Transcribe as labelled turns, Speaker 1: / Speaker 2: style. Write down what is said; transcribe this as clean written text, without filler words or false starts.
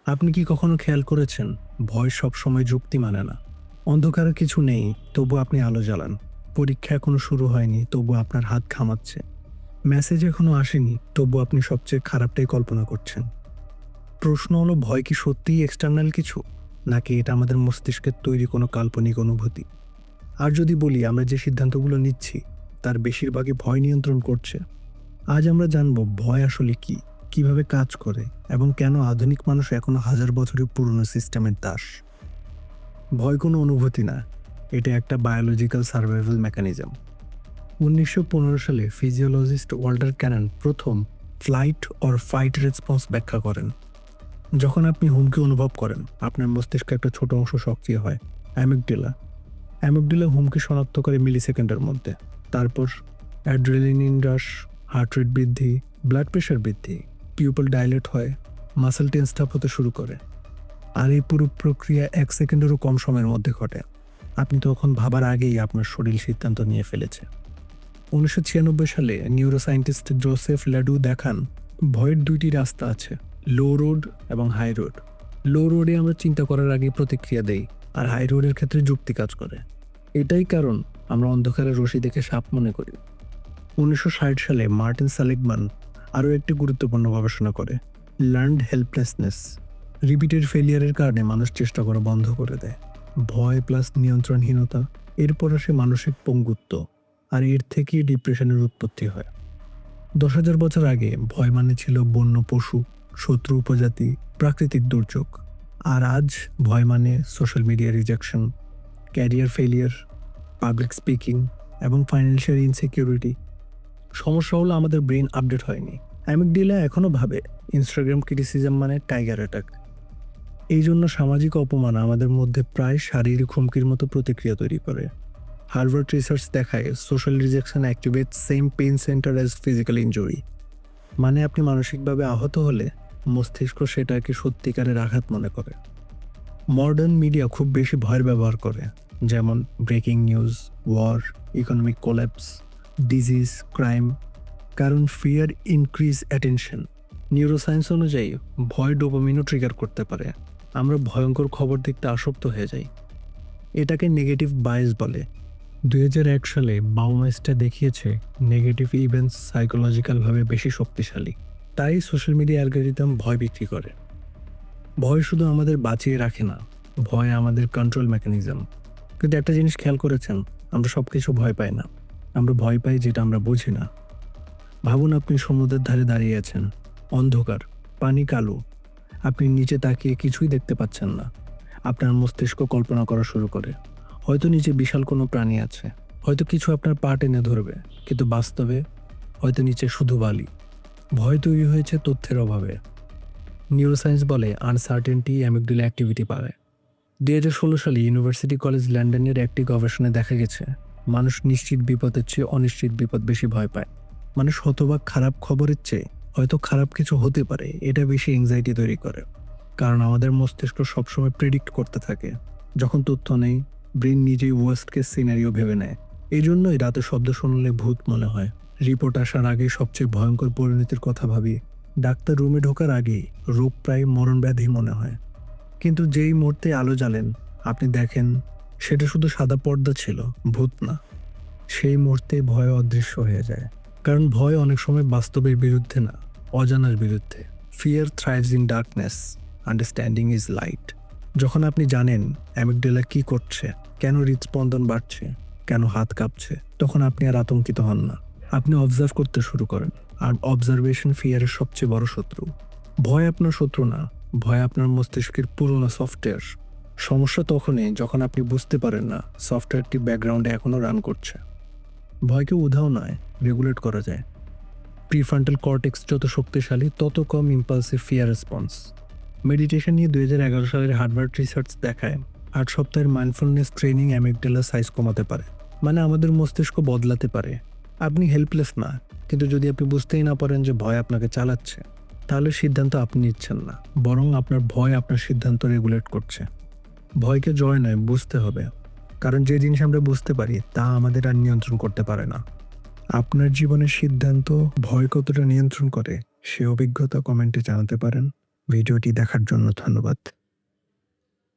Speaker 1: আপনি কি কখনো খেয়াল করেছেন, ভয় সবসময় যুক্তি মানে না। অন্ধকারে কিছু নেই, তবু আপনি আলো জ্বালান। পরীক্ষা এখনো শুরু হয়নি, তবু আপনার হাত ঘামাচ্ছে। মেসেজ এখনো আসেনি, তবু আপনি সবচেয়ে খারাপটাই কল্পনা করছেন। প্রশ্ন হলো, ভয় কি সত্যিই এক্সটার্নাল কিছু, নাকি এটা আমাদের মস্তিষ্কের তৈরি কোনো কাল্পনিক অনুভূতি? আর যদি বলি, আমরা যে সিদ্ধান্তগুলো নিচ্ছি তার বেশিরভাগই ভয় নিয়ন্ত্রণ করছে। আজ আমরা জানব ভয় আসলে কি, কিভাবে কাজ করে, এবং কেন আধুনিক মানুষ এখনো হাজার বছরের পুরনো সিস্টেমের দাস। ভয় কোনো অনুভূতি না, এটা একটা বায়োলজিক্যাল সার্ভাইভাল মেকানিজম। 1915 সালে ফিজিওলজিস্ট ওয়াল্টার ক্যানন প্রথম ফ্লাইট অর ফাইট রেসপন্স ব্যাখ্যা করেন। যখন আপনি হুমকি অনুভব করেন, আপনার মস্তিষ্কে একটা ছোট অংশ সক্রিয় হয়, অ্যামিগডেলা। অ্যামিগডেলা হুমকি শনাক্ত করে মিলিসেকেন্ডের মধ্যে। তারপর অ্যাড্রেনালিন হ্রাস, হার্ট রেট বৃদ্ধি, ব্লাড প্রেশার বৃদ্ধি, পিউপল ডাইলেট হয়, মাসেল টেন্সড হতে শুরু করে। আর এই পুরো প্রক্রিয়া 1 সেকেন্ডেরও কম সময়ের মধ্যে ঘটে। আপনি তখন ভাবার আগেই আপনার শরীর সিদ্ধান্ত নিয়ে ফেলেছে। 1996 সালে নিউরোসায়েন্টিস্ট জোসেফ ল্যাডু দেখান, ভয়ের দুইটি রাস্তা আছে, লো রোড এবং হাই রোড। লো রোডে আমরা চিন্তা করার আগে প্রতিক্রিয়া দেই, আর হাই রোডের ক্ষেত্রে যুক্তি কাজ করে। এটাই কারণ আমরা অন্ধকারে রশি দেখে সাপ মনে করি। 1960 সালে মার্টিন সেলিগম্যান আরও একটি গুরুত্বপূর্ণ গবেষণা করে, লার্নড হেল্পলেসনেস। রিপিটেড ফেলিয়ারের কারণে মানুষ চেষ্টা করা বন্ধ করে দেয়। ভয় প্লাস নিয়ন্ত্রণহীনতা, এরপর আসে মানসিক পঙ্গুত্ব, আর এর থেকেই ডিপ্রেশনের উৎপত্তি হয়। 10,000 বছর আগে ভয় মানে ছিল বন্য পশু, শত্রু উপজাতি, প্রাকৃতিক দুর্যোগ। আর আজ ভয় মানে social media rejection, career failure, public speaking এবং ফাইন্যান্সিয়াল ইনসিকিউরিটি। সমস্যা হলো আমাদের ব্রেন আপডেট হয়নি। অ্যামিগডেলা এখনও ভাবে ইনস্টাগ্রাম ক্রিটিসিজম মানে টাইগার অ্যাটাক। এই জন্য সামাজিক অপমান আমাদের মধ্যে প্রায় শারীরিক হুমকির মতো প্রতিক্রিয়া তৈরি করে। হার্ভার্ড রিসার্চ দেখায়, social rejection activate same pain centre as physical injury. মানে আপনি মানসিকভাবে আহত হলে মস্তিষ্ক সেটাকে সত্যিকারের আঘাত মনে করে। মডার্ন মিডিয়া খুব বেশি ভয়ের ব্যবহার করে, যেমন breaking news, war, economic collapse, disease, crime. কারণ ফিয়ার ইনক্রিজ অ্যাটেনশন। নিউরোসায়েন্স অনুযায়ী ভয় ডোপামিনও ট্রিগার করতে পারে। আমরা ভয়ঙ্কর খবর দেখতে আসক্ত হয়ে যাই। এটাকে নেগেটিভ বায়াস বলে। 2001 সালে বাউমাইস্টা দেখিয়েছে, নেগেটিভ ইভেন্টস সাইকোলজিক্যালভাবে বেশি শক্তিশালী। তাই সোশ্যাল মিডিয়া অ্যালগরিদম ভয় বিক্রি করে। ভয় শুধু আমাদের বাঁচিয়ে রাখে না, ভয় আমাদের কন্ট্রোল মেকানিজম। কিন্তু একটা জিনিস খেয়াল করেছেন, আমরা সব কিছু ভয় পাই না। আমরা ভয় পাই যেটা আমরা বুঝি না। ভাবুন, আপনি সমুদ্রের ধারে দাঁড়িয়ে আছেন, অন্ধকার, পানি কালো, আপনি নিচে তাকিয়ে কিছুই দেখতে পাচ্ছেন না। আপনার মস্তিষ্ক কল্পনা করা শুরু করে, হয়তো নিচে বিশাল কোনো প্রাণী আছে, হয়তো কিছু আপনার পা টেনে ধরবে। কিন্তু বাস্তবে হয়তো নিচে শুধু বালি। ভয় তৈরি হয়েছে তথ্যের অভাবে। নিউরোসায়েন্স বলে আনসার্টেনটি অ্যামিগডালা অ্যাক্টিভিটি বাড়ায়। 2016 সালে ইউনিভার্সিটি কলেজ লন্ডনের একটি গবেষণায় দেখা গেছে, মানুষ নিশ্চিত বিপদের চেয়ে অনিশ্চিত বিপদ বেশি ভয় পায়। মানুষ হতবাক খারাপ খবরের চেয়ে হয়তো খারাপ কিছু হতে পারে এটা বেশি এংজাইটি তৈরি করে। কারণ আমাদের মস্তিষ্ক সবসময় প্রেডিক্ট করতে থাকে। যখন তথ্য নেই, ব্রেন নিজেই ওয়ার্স্ট কেস সিনারিও ভেবে নেয়। এই জন্যই রাতে শব্দ শুনলে ভূত মনে হয়, রিপোর্ট আসার আগে সবচেয়ে ভয়ঙ্কর পরিণতির কথা ভাবি, ডাক্তার রুমে ঢোকার আগেই রোগ প্রায় মরণ ব্যাধি মনে হয়। কিন্তু যেই মুহূর্তে আলো জ্বালেন, আপনি দেখেন সেটা শুধু সাদা পর্দা ছিল, ভূত না। সেই মুহূর্তে ভয় অদৃশ্য হয়ে যায়। কারণ ভয় অনেক সময় বাস্তবের বিরুদ্ধে না, অজানার বিরুদ্ধে। Fear থ্রাইভস in darkness, understanding is light. যখন আপনি জানেন অ্যামিগডালা কি করছে, কেন হৃদস্পন্দন বাড়ছে, কেন হাত কাঁপছে, তখন আপনি আর আতঙ্কিত হন না। আপনি অবজার্ভ করতে শুরু করেন। আর অবজারভেশন ফিয়ারের সবচেয়ে বড় শত্রু। ভয় আপনার শত্রু না, ভয় আপনার মস্তিষ্কের পুরনো সফটওয়্যার। সমস্যা তখনই যখন আপনি বুঝতে পারেন না সফটওয়্যারটি ব্যাকগ্রাউন্ডে এখনও রান করছে। ভয়কে উধাও নয়, রেগুলেট করা যায়। প্রিফ্রন্টাল কর্টেক্স যত শক্তিশালী, তত কম ইম্পালসিভ ফিয়ার রেসপন্স। মেডিটেশন নিয়ে 2011 সালের হার্ভার্ড রিসার্চ দেখায়, 8 সপ্তাহের মাইন্ডফুলনেস ট্রেনিং অ্যামিগডালা সাইজ কমাতে পারে। মানে আমাদের মস্তিষ্ক বদলাতে পারে। আপনি হেল্পলেস না, কিন্তু যদি আপনি বুঝতেই না পারেন যে ভয় আপনাকে চালাচ্ছে, তাহলে সিদ্ধান্ত আপনি নিচ্ছেন না, বরং আপনার ভয় আপনার সিদ্ধান্ত রেগুলেট করছে। ভয়কে জয় নয়, বুঝতে হবে। কারণ যে জিনিস আমরা বুঝতে পারি তা আমাদের আর নিয়ন্ত্রণ করতে পারে না। আপনার জীবনের সিদ্ধান্ত ভয় কতটা নিয়ন্ত্রণ করে সে অভিজ্ঞতা কমেন্টে জানাতে পারেন। ভিডিওটি দেখার জন্য ধন্যবাদ।